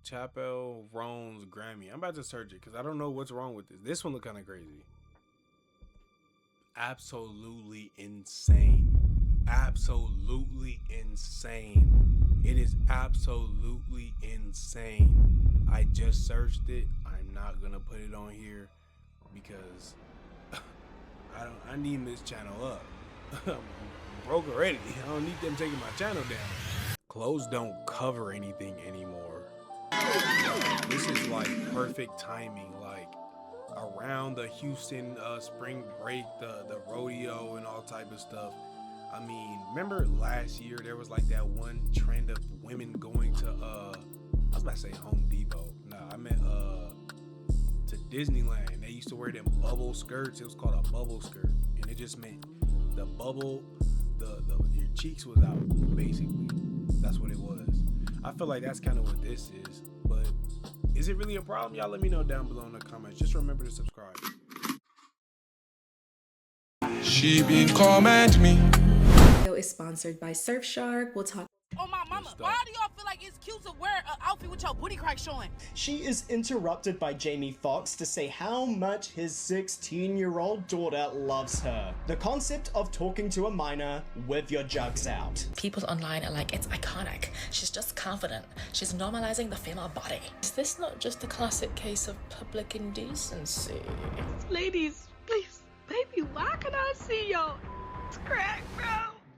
Chapel Roan's Grammy. I'm about to search it because I don't know what's wrong with this. This one look kind of crazy. Absolutely insane. Absolutely insane. It is absolutely insane. I just searched it. I'm not gonna put it on here because I need this channel up. I'm broke already. I don't need them taking my channel down. Clothes don't cover anything anymore. This is like perfect timing. Like around the Houston spring break, the rodeo and all type of stuff. I mean, remember last year there was like that one trend of women going to I was about to say Home Depot. Nah, I meant to Disneyland. They used to wear them bubble skirts. It was called a bubble skirt, and it just meant the bubble, your cheeks was out basically. That's what it was. I feel like that's kind of what this is, but is it really a problem? Y'all let me know down below in the comments. Just remember to subscribe. She been comment me. Is sponsored by Surfshark. We'll talk. Oh my mama, why do y'all feel like it's cute to wear an outfit with your booty crack showing? She is interrupted by Jamie Foxx to say how much his 16-year-old daughter loves her. The concept of talking to a minor with your jugs out. People online are like, it's iconic. She's just confident. She's normalizing the female body. Is this not just a classic case of public indecency? Ladies, please, baby, why can I see your crack, bro?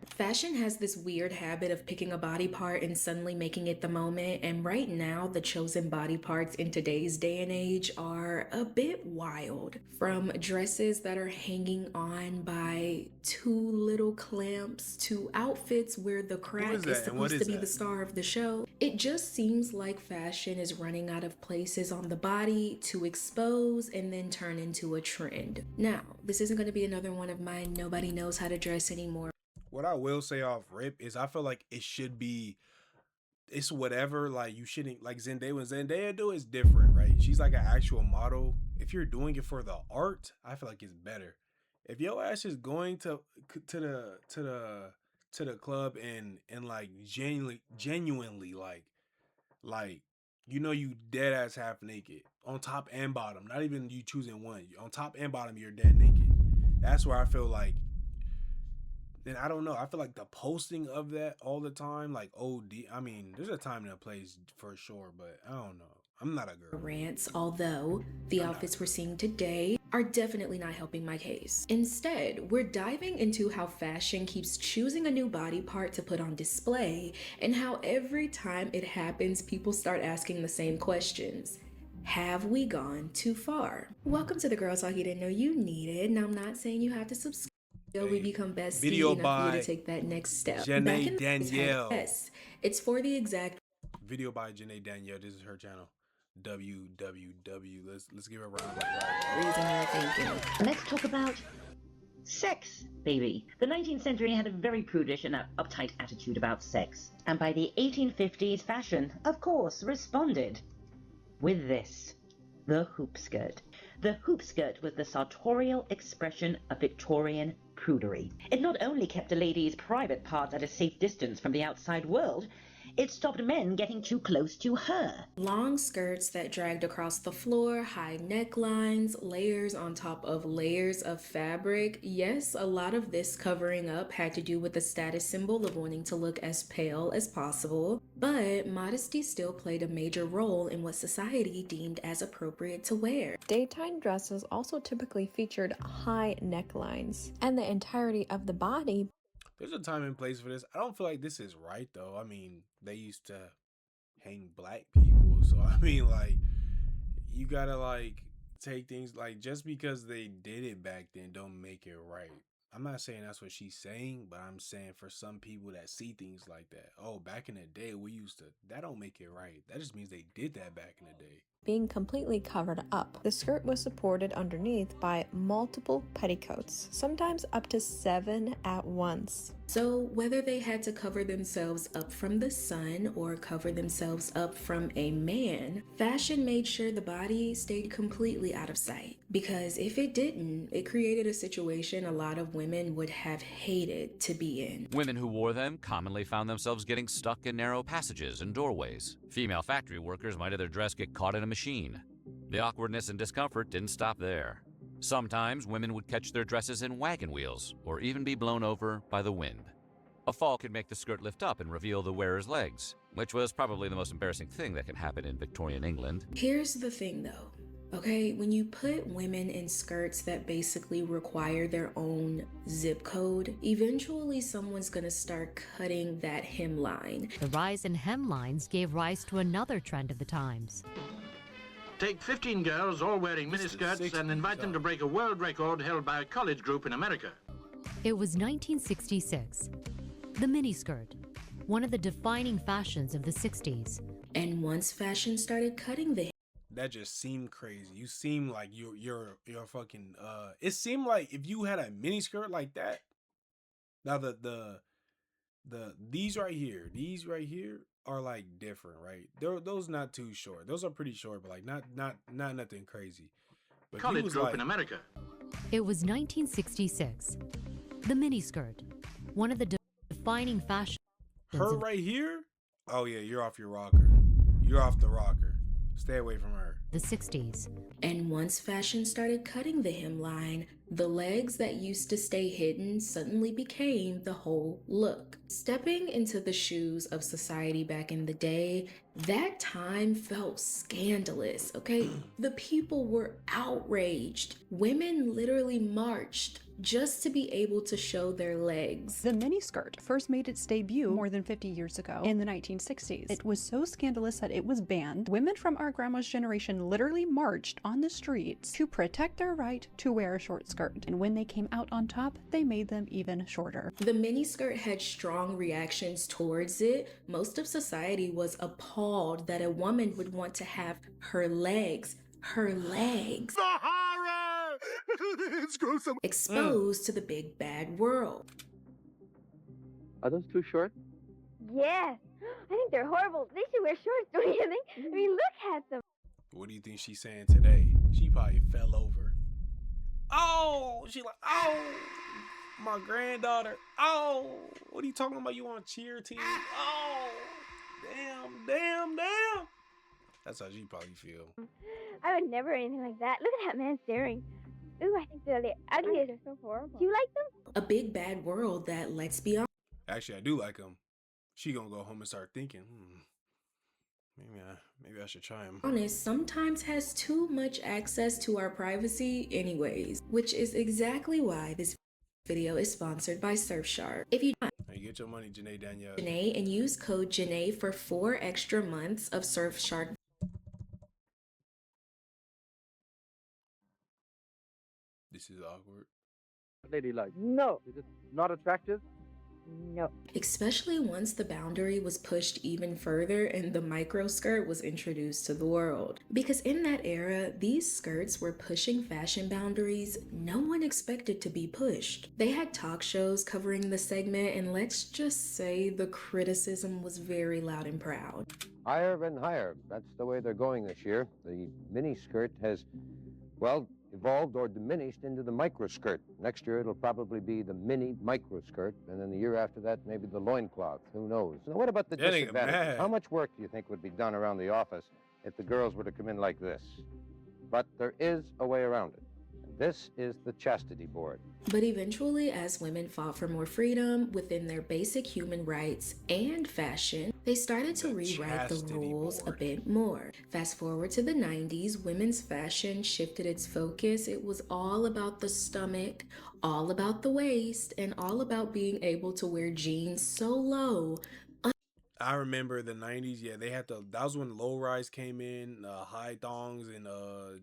Fashion has this weird habit of picking a body part and suddenly making it the moment, and right now the chosen body parts in today's day and age are a bit wild. From dresses that are hanging on by two little clamps to outfits where the crack is supposed to be the star of the show. It just seems like fashion is running out of places on the body to expose and then turn into a trend. Now, this isn't going to be another one of my nobody knows how to dress anymore. What I will say off rip is I feel like it should be, it's whatever, like you shouldn't, like Zendaya, when Zendaya do it's different, right? She's like an actual model. If you're doing it for the art, I feel like it's better. If your ass is going to the club and like genuinely like you know you dead ass half naked on top and bottom, not even you choosing one, on top and bottom you're dead naked. That's where I feel like, then I don't know. I feel like the posting of that all the time, like OD. I mean, there's a time and a place for sure, but I don't know. I'm not a girl. Rants, although the outfits we're seeing today are definitely not helping my case. Instead, we're diving into how fashion keeps choosing a new body part to put on display, and how every time it happens, people start asking the same questions. Have we gone too far? Welcome to the Girl Talk you didn't know you needed. Now, I'm not saying you have to subscribe. We become besties enough for you to take that next step. Janae Danielle. Yes, it's for the exact. Video by Janae Danielle. This is her channel. www. Let's give her a round of applause. Reason you're thinking. Let's talk about sex, baby. The 19th century had a very prudish and uptight attitude about sex. And by the 1850s, fashion, of course, responded with this. The hoop skirt. The hoop skirt was the sartorial expression of Victorian prudery. It not only kept a lady's private parts at a safe distance from the outside world, it stopped men getting too close to her. Long skirts that dragged across the floor, high necklines, layers on top of layers of fabric. Yes, a lot of this covering up had to do with the status symbol of wanting to look as pale as possible, but modesty still played a major role in what society deemed as appropriate to wear. Daytime dresses also typically featured high necklines, and the entirety of the body. There's a time and place for this. I don't feel like this is right though. I mean, they used to hang black people, so I mean, like, you gotta like take things, like, just because they did it back then don't make it right. I'm not saying that's what she's saying, but I'm saying for some people that see things like that, oh, back in the day we used to, that don't make it right. That just means they did that back in the day. Being completely covered up. The skirt was supported underneath by multiple petticoats, sometimes up to 7 at once. So, whether they had to cover themselves up from the sun or cover themselves up from a man, fashion made sure the body stayed completely out of sight. Because if it didn't, it created a situation a lot of women would have hated to be in. Women who wore them commonly found themselves getting stuck in narrow passages and doorways. Female factory workers might have their dress get caught in a machine. The awkwardness and discomfort didn't stop there. Sometimes women would catch their dresses in wagon wheels or even be blown over by the wind. A fall could make the skirt lift up and reveal the wearer's legs, which was probably the most embarrassing thing that can happen in Victorian England. Here's the thing though. Okay, when you put women in skirts that basically require their own zip code, eventually someone's gonna start cutting that hemline. The rise in hemlines gave rise to another trend of the times. Take 15 girls all wearing miniskirts and invite them to break a world record held by a college group in America. It was 1966. The miniskirt, one of the defining fashions of the 60s. And once fashion started cutting the that just seemed crazy. You seem like you're fucking it seemed like if you had a mini skirt like that. Now the these right here are like different, right? Those not too short. Those are pretty short, but like not nothing crazy. But college group in America. It was 1966. The miniskirt, one of the defining fashions. Her right here? Oh yeah, you're off your rocker. You're off the rocker. Stay away from her. The 60s. And once fashion started cutting the hemline, the legs that used to stay hidden suddenly became the whole look. Stepping into the shoes of society back in the day, that time felt scandalous, okay? The people were outraged. Women literally marched just to be able to show their legs. The miniskirt first made its debut more than 50 years ago in the 1960s. It was so scandalous that it was banned. Women from our grandma's generation literally marched on the streets to protect their right to wear a short skirt. And when they came out on top, they made them even shorter. The miniskirt had strong reactions towards it. Most of society was appalled that a woman would want to have her legs exposed to the big bad world. Are those too short? Yes. I think they're horrible. They should wear shorts, don't you think? I mean, look at them. What do you think she's saying today? She probably fell over. Oh, she like, oh, my granddaughter. Oh, what are you talking about? You on cheer team? Oh, damn. That's how she probably feel. I would never anything like that. Look at that man staring. Ooh, I think they're the ugliest. They're so horrible. Do you like them? A big bad world that, let's be honest. Actually, I do like them. She gonna go home and start thinking, maybe I should try them. Honest, sometimes has too much access to our privacy anyways, which is exactly why this video is sponsored by Surfshark. If you hey, get your money, Janae Danielle. Janae, and use code Janae for 4 extra months of Surfshark. This is awkward. Lady like? No. Is it not attractive? No. Especially once the boundary was pushed even further and the micro skirt was introduced to the world. Because in that era, these skirts were pushing fashion boundaries no one expected to be pushed. They had talk shows covering the segment, and let's just say the criticism was very loud and proud. Higher and higher. That's the way they're going this year. The mini skirt has, well, evolved or diminished into the microskirt. Next year, it'll probably be the mini microskirt, and then the year after that, maybe the loincloth. Who knows? Now, what about the disadvantages? How much work do you think would be done around the office if the girls were to come in like this? But there is a way around it. And this is the chastity board. But eventually, as women fought for more freedom within their basic human rights and fashion, they started to rewrite the rules a bit more. Fast forward to the 90s, women's fashion shifted its focus. It was all about the stomach, all about the waist, and all about being able to wear jeans so low. I remember the 90s, yeah, they had that was when low rise came in, high thongs and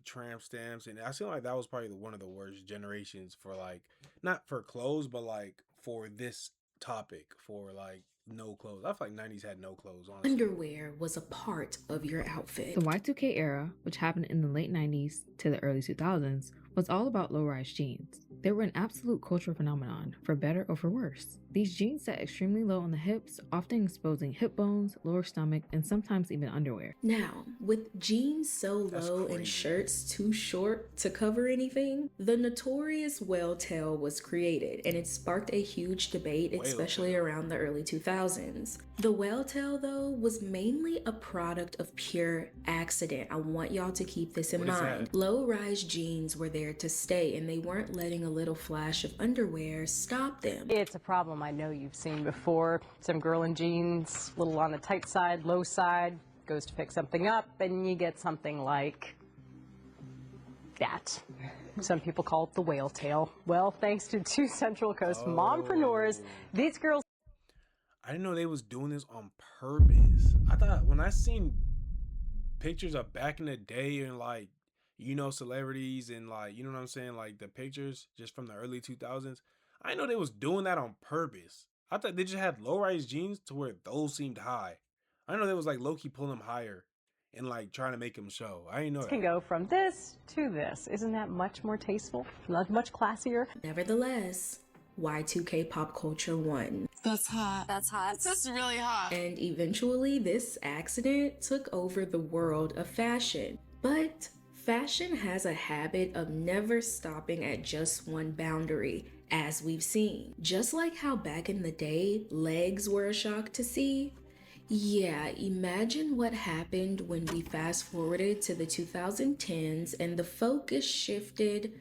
tramp stamps, and I feel like that was probably one of the worst generations for like, not for clothes, but like for this topic, for like no clothes. I feel like 90s had no clothes, honestly. Underwear was a part of your outfit. The Y2K era, which happened in the late 90s to the early 2000s, was all about low-rise jeans. They were an absolute cultural phenomenon, for better or for worse. These jeans sat extremely low on the hips, often exposing hip bones, lower stomach, and sometimes even underwear. Now, with jeans so low and shirts too short to cover anything, the notorious whale tail was created, and it sparked a huge debate, especially around the early 2000s. The whale tail, though, was mainly a product of pure accident. I want y'all to keep this in mind. Low-rise jeans were there to stay, and they weren't letting a little flash of underwear stop them. It's a problem I know you've seen before. Some girl in jeans, a little on the tight side, low side, goes to pick something up, and you get something like that. Some people call it the whale tail. Well, thanks to two Central Coast mompreneurs, these girls... I didn't know they was doing this on purpose. I thought when I seen pictures of back in the day and like, you know, celebrities and like, you know what I'm saying? Like the pictures just from the early 2000s. I didn't know they was doing that on purpose. I thought they just had low-rise jeans to where those seemed high. I didn't know they was like low-key pulling them higher and like trying to make them show. I didn't know that. Can go from this to this. Isn't that much more tasteful? Much classier? Nevertheless, Y2K pop culture won. That's hot. That's hot. That's really hot. And eventually, this accident took over the world of fashion. But fashion has a habit of never stopping at just one boundary, as we've seen. Just like how back in the day, legs were a shock to see. Yeah, imagine what happened when we fast forwarded to the 2010s and the focus shifted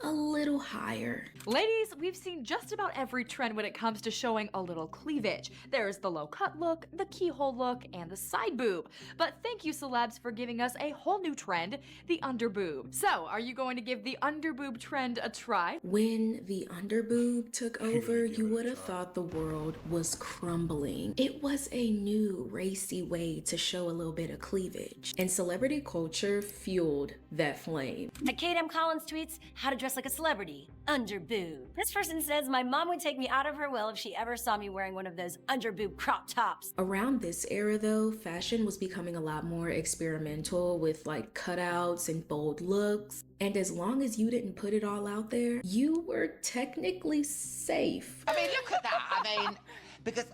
a little higher. Ladies, we've seen just about every trend when it comes to showing a little cleavage. There's the low cut look, the keyhole look, and the side boob. But thank you, celebs, for giving us a whole new trend, the underboob. So, are you going to give the underboob trend a try? When the underboob took over, you would have thought the world was crumbling. It was a new, racy way to show a little bit of cleavage. And celebrity culture fueled that flame. Kate M. Collins tweets, how to dress like a celebrity, underboob. This person says, my mom would take me out of her will if she ever saw me wearing one of those underboob crop tops. Around this era though, fashion was becoming a lot more experimental with like cutouts and bold looks. And as long as you didn't put it all out there, you were technically safe. I mean, look at that. I mean, because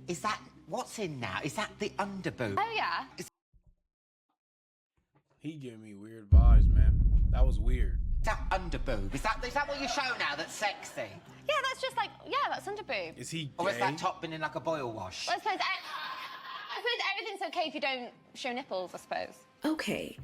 is that, what's in now? Is that the underboob? Oh yeah. He giving me weird vibes, man. That was weird. That underboob, is that what you show now that's sexy? Yeah, that's just like, yeah, that's underboob. Is he gay? Or is that top been in like a boil wash? Well, I suppose everything's okay if you don't show nipples, I suppose. Okay,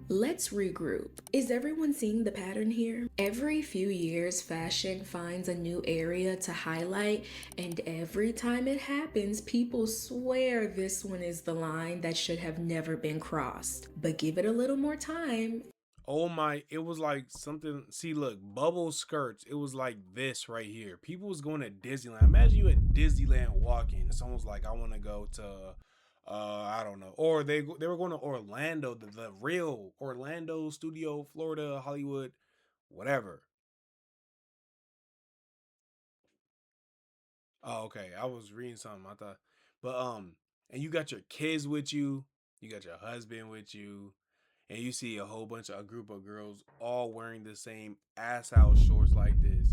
let's regroup. Is everyone seeing the pattern here? Every few years, fashion finds a new area to highlight, and every time it happens, people swear this one is the line that should have never been crossed. But give it a little more time. Oh my, it was like something, see look, bubble skirts, it was like this right here. People was going to Disneyland. Imagine you at Disneyland walking. Someone's like, I want to go to, I don't know. Or they were going to Orlando, the real Orlando studio, Florida, Hollywood, whatever. Oh, okay. I was reading something, I thought. But, and you got your kids with you, you got your husband with you. And you see a whole bunch of a group of girls all wearing the same ass out shorts like this.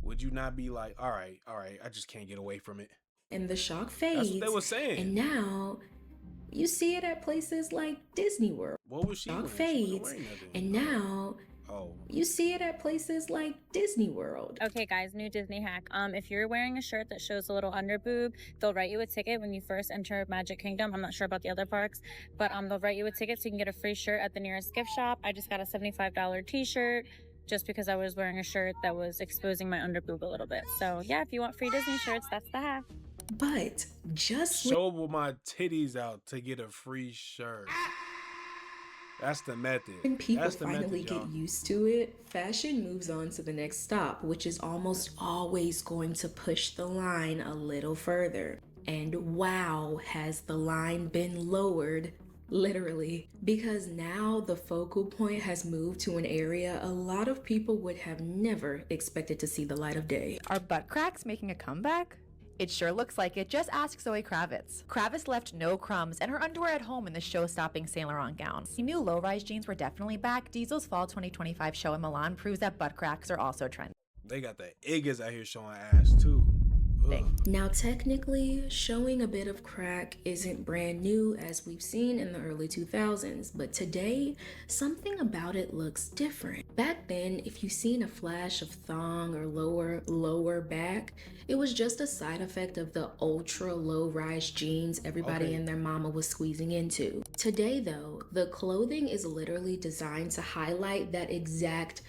Would you not be like, all right, I just can't get away from it? And the shock fades. That's what they were saying. And now you see it at places like Disney World. What was she Shock wearing? fades. And now you see it at places like Disney World. Okay guys, new Disney hack. If you're wearing a shirt that shows a little underboob, they'll write you a ticket when you first enter Magic Kingdom. I'm not sure about the other parks, but they'll write you a ticket so you can get a free shirt at the nearest gift shop. I just got a $75 t-shirt just because I was wearing a shirt that was exposing my underboob a little bit. So yeah, if you want free Disney shirts, that's the hack. But just show my titties out to get a free shirt. That's the method. When people finally get used to it, fashion moves on to the next stop, which is almost always going to push the line a little further. And wow, has the line been lowered, literally, because now the focal point has moved to an area a lot of people would have never expected to see the light of day. Are butt cracks making a comeback? It sure looks like it. Just ask Zoe Kravitz. Kravitz left no crumbs and her underwear at home in the show-stopping Saint Laurent gown. He knew low-rise jeans were definitely back. Diesel's fall 2025 show in Milan proves that butt cracks are also trending. They got the iggas out here showing ass too. Now, technically, showing a bit of crack isn't brand new as we've seen in the early 2000s, but today, something about it looks different. Back then, if you seen a flash of thong or lower back, it was just a side effect of the ultra low rise jeans everybody and their mama was squeezing into. Today, though, the clothing is literally designed to highlight that exact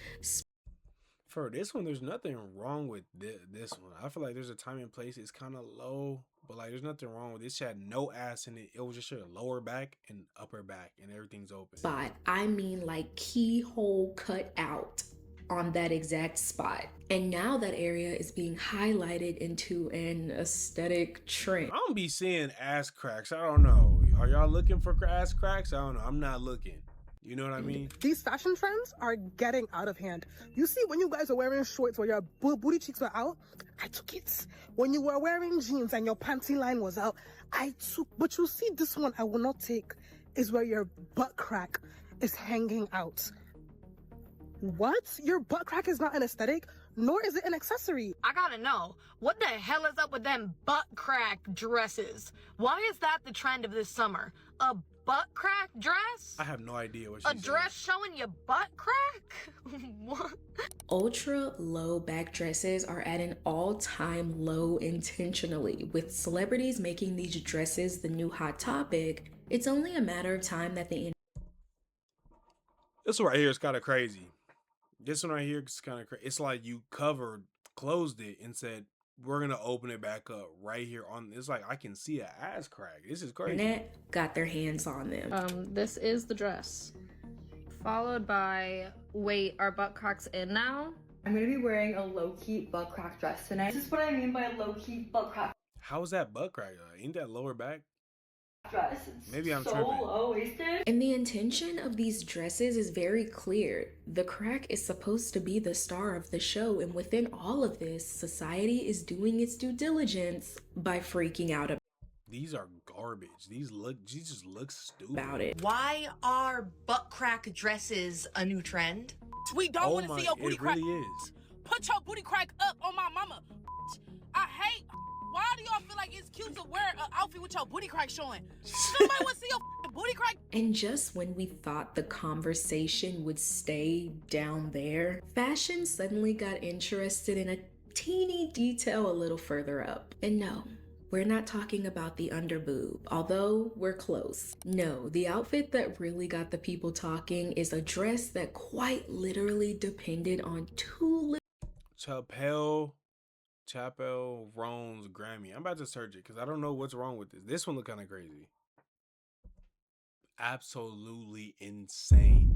For this one, there's nothing wrong with this one. I feel like there's a time and place. It's kind of low, but like there's nothing wrong with it. It had no ass in it. It was just a lower back and upper back, and everything's open. Spot. I mean, like keyhole cut out on that exact spot. And now that area is being highlighted into an aesthetic trend. I don't be seeing ass cracks. I don't know. Are y'all looking for ass cracks? I don't know. I'm not looking. You know what I mean? These fashion trends are getting out of hand. You see, when you guys are wearing shorts where your booty cheeks were out, I took it. When you were wearing jeans and your panty line was out, I took. But you see, this one I will not take is where your butt crack is hanging out. What? Your butt crack is not an aesthetic, nor is it an accessory. I gotta know, what the hell is up with them butt crack dresses? Why is that the trend of this summer? A butt crack dress? I have no idea what she's saying. A dress showing your butt crack? What? Ultra low back dresses are at an all-time low intentionally. With celebrities making these dresses the new hot topic, it's only a matter of time that the This one right here is kind of crazy. This one right here is kind of crazy. It's like you closed it and said, we're going to open it back up right here on. It's like I can see an ass crack. This is crazy. internet got their hands on them. This is the dress. Followed by, wait, are butt cracks in now? I'm gonna be wearing a low-key butt crack dress tonight. This is what I mean by a low-key butt crack How is that butt crack? Ain't that lower back? dress. It's Maybe I'm so tripping. low-waisted. And the intention of these dresses is very clear. The crack is supposed to be the star of the show, and within all of this, society is doing its due diligence by freaking out These are garbage. These just look stupid. about it. Why are butt crack dresses a new trend? We don't want to see your booty It crack. really is. Put your booty crack up on my mama. I hate. Why do y'all feel like it's cute to wear an outfit with your booty crack showing? Somebody want to see your booty crack? And just when we thought the conversation would stay down there, fashion suddenly got interested in a teeny detail a little further up. And no, we're not talking about the underboob, although we're close. No, the outfit that really got the people talking is a dress that quite literally depended on two Chappelle Roan's Grammy. I'm about to search it because I don't know what's wrong with this. This one look kind of crazy. Absolutely insane.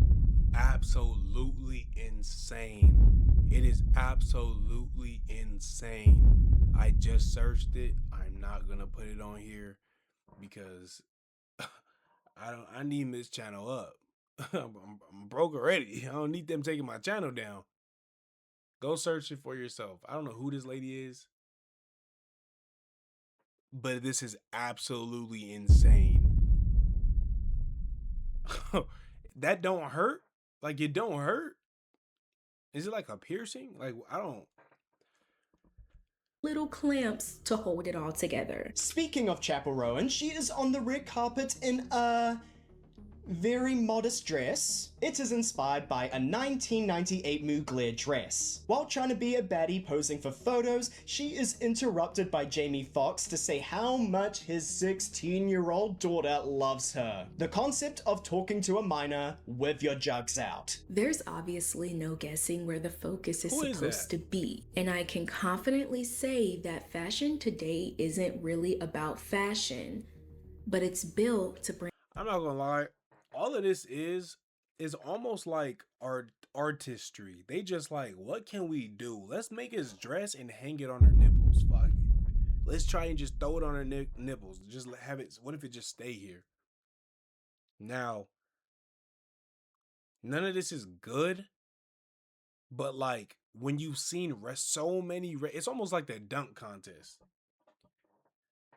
Absolutely insane. It is absolutely insane. I just searched it. I'm not gonna put it on here because I need this channel up. I'm broke already. I don't need them taking my channel down. Go search it for yourself. I don't know who this lady is, but this is absolutely insane. That don't hurt? Like, it don't hurt? Is it like a piercing? Like, I don't. little clamps to hold it all together. Speaking of Chapel Rowan, she is on the red carpet in a very modest dress. It is inspired by a 1998 Mugler dress. While trying to be a baddie posing for photos, she is interrupted by Jamie Foxx to say how much his 16-year-old daughter loves her. The concept of talking to a minor with your jugs out. There's obviously no guessing where the focus is Who is supposed that? to be. And I can confidently say that fashion today isn't really about fashion, but it's built to bring. I'm not gonna lie. All of this is almost like artistry. They just like, what can we do? Let's make his dress and hang it on her nipples. Fuck it. Let's try and just throw it on her nipples. Just have it. What if it just stay here? Now, none of this is good. But like when you've seen so many, it's almost like the dunk contest.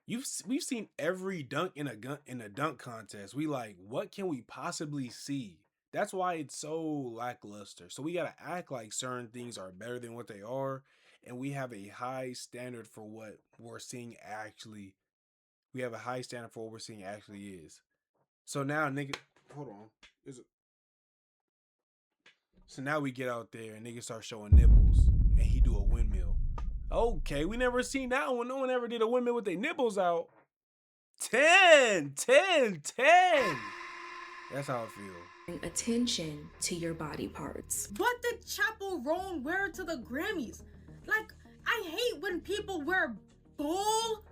We've seen every dunk in a dunk contest. We like, what can we possibly see? That's why it's so lackluster. So we gotta act like certain things are better than what they are, and we have a high standard for what we're seeing actually. We have a high standard for what we're seeing actually is. So now, nigga, hold on. So now we get out there and niggas start showing nipples, and he do a windmill. Okay, we never seen that one. No one ever did a windmill with their nipples out. 10. That's how I feel. Attention to your body parts. What did Chaperone wear to the Grammys? Like, I hate when people wear bull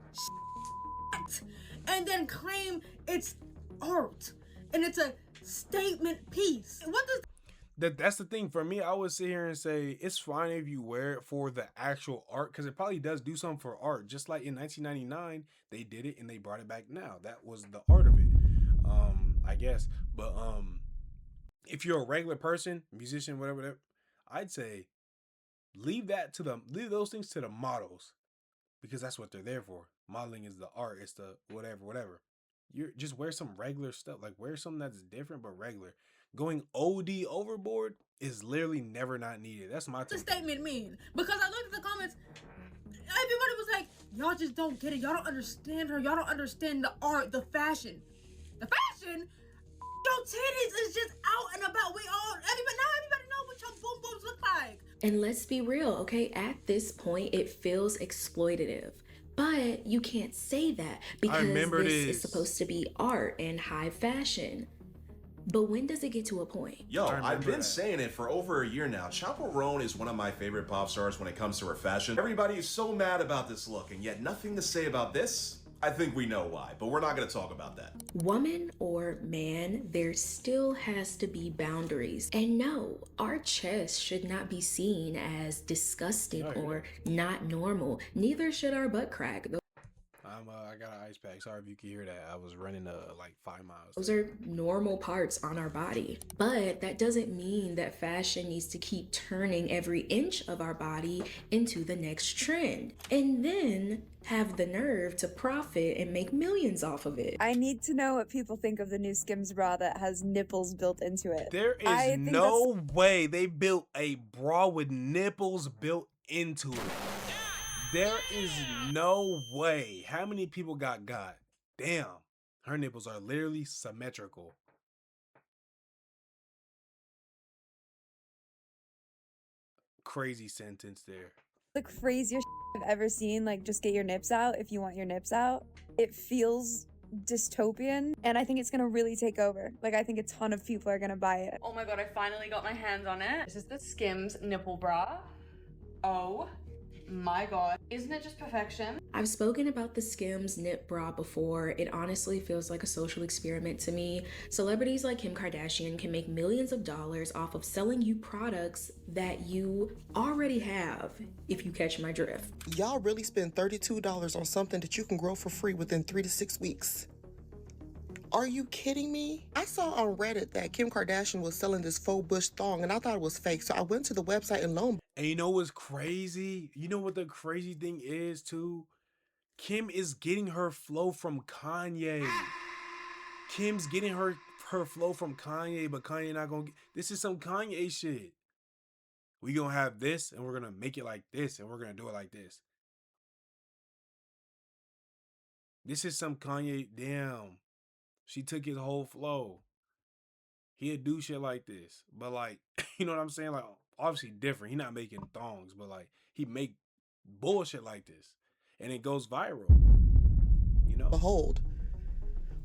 and then claim it's art and it's a statement piece. What does That's the thing. For me, I would sit here and say it's fine if you wear it for the actual art, because it probably does do something for art. Just like in 1999, they did it and they brought it back now. That was the art of it, I guess. But if you're a regular person, musician, whatever, I'd say leave those things to the models, because that's what they're there for. Modeling is the art. It's the whatever. You just wear some regular stuff. Like, wear something that's different but regular. Going OD overboard is literally never not needed. That's my the statement mean? Because I looked at the comments, everybody was like, y'all just don't get it. Y'all don't understand her. Y'all don't understand the art, the fashion. The fashion? Your titties is just out and about. Everybody know what your boom booms look like. And let's be real, okay? At this point, it feels exploitative. But you can't say that because this is supposed to be art and high fashion. But when does it get to a point? Yo, I've been saying it for over a year now. Chaperone is one of my favorite pop stars when it comes to her fashion. Everybody is so mad about this look, and yet nothing to say about this. I think we know why, but we're not going to talk about that. Woman or man, there still has to be boundaries. And no, our chest should not be seen as disgusting or not normal. Neither should our butt crack. I got an ice pack. Sorry if you can hear that. I was running like 5 miles. Those are normal parts on our body. But that doesn't mean that fashion needs to keep turning every inch of our body into the next trend. And then have the nerve to profit and make millions off of it. I need to know what people think of the new Skims bra that has nipples built into it. There is no way they built a bra with nipples built into it. There is no way. How many people got? Damn. Her nipples are literally symmetrical. Crazy sentence there. The craziest I've ever seen. Like, just get your nips out if you want your nips out. It feels dystopian, and I think it's gonna really take over. Like, I think a ton of people are gonna buy it. Oh my god, I finally got my hands on it. This is the Skims nipple bra. Oh my god, isn't it just perfection? I've spoken about the Skims nip bra before. It honestly feels like a social experiment to me. Celebrities like Kim Kardashian can make millions of dollars off of selling you products that you already have, if you catch my drift. Y'all really spend $32 on something that you can grow for free within 3 to 6 weeks. Are you kidding me? I saw on Reddit that Kim Kardashian was selling this faux bush thong, and I thought it was fake. So I went to the website and And you know what's crazy? You know what the crazy thing is too? Kim is getting her flow from Kanye. Kim's getting her flow from Kanye, but Kanye not gonna get... This is some Kanye shit. We gonna have this, and we're gonna make it like this, and we're gonna do it like this. This is some Kanye... Damn. She took his whole flow. He'd do shit like this. But like, you know what I'm saying? Like, obviously different. He not making thongs, but like, he make bullshit like this. And it goes viral. You know? Behold.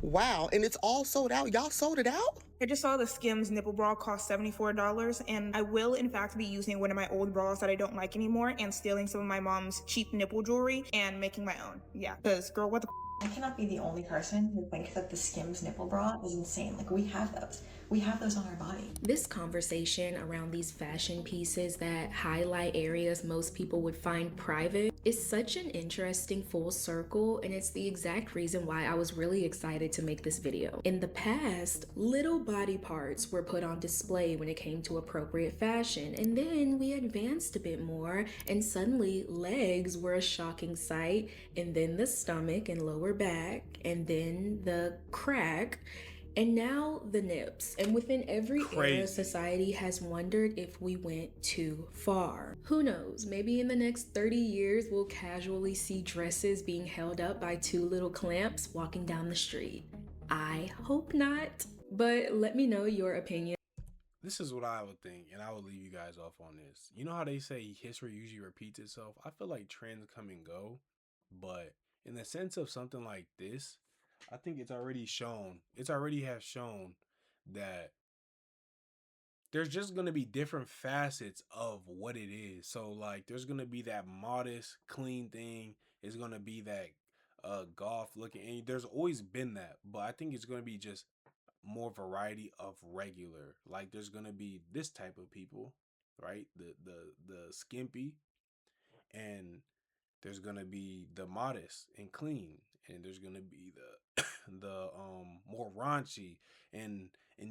Wow, and it's all sold out. Y'all sold it out? I just saw the Skims nipple bra cost $74, and I will in fact be using one of my old bras that I don't like anymore and stealing some of my mom's cheap nipple jewelry and making my own. Yeah, because girl, what the I cannot be the only person who thinks that the Skims nipple bra is insane. Like, we have those. we have those on our body. This conversation around these fashion pieces that highlight areas most people would find private is such an interesting full circle, and it's the exact reason why I was really excited to make this video. In the past, little body parts were put on display when it came to appropriate fashion, and then we advanced a bit more, and suddenly legs were a shocking sight, and then the stomach and lower back, and then the crack, and now the nips. And within every era, society has wondered if we went too far. Who knows, maybe in the next 30 years, we'll casually see dresses being held up by two little clamps walking down the street. I hope not, but let me know your opinion. This is what I would think, and I will leave you guys off on this. You know how they say history usually repeats itself? I feel like trends come and go, but in the sense of something like this, I think it's already have shown that there's just going to be different facets of what it is. So like there's going to be that modest, clean thing. It's going to be that golf looking, and there's always been that, but I think it's going to be just more variety of regular. Like there's going to be this type of people, right? The skimpy, and there's going to be the modest and clean, and there's going to be the more raunchy and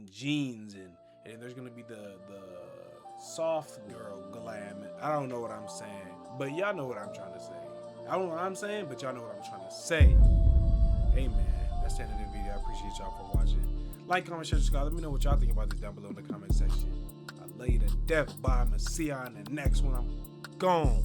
jeans, and there's going to be the soft girl glam. I don't know what I'm saying, but y'all know what I'm trying to say. I don't know what I'm saying, but y'all know what I'm trying to say. Hey man, that's the end of the video. I appreciate y'all for watching. Like, comment, share, subscribe. Let me know what y'all think about this down below in the comment section. I love you to death. Bye. I'm gonna see y'all in the next one. I'm gone.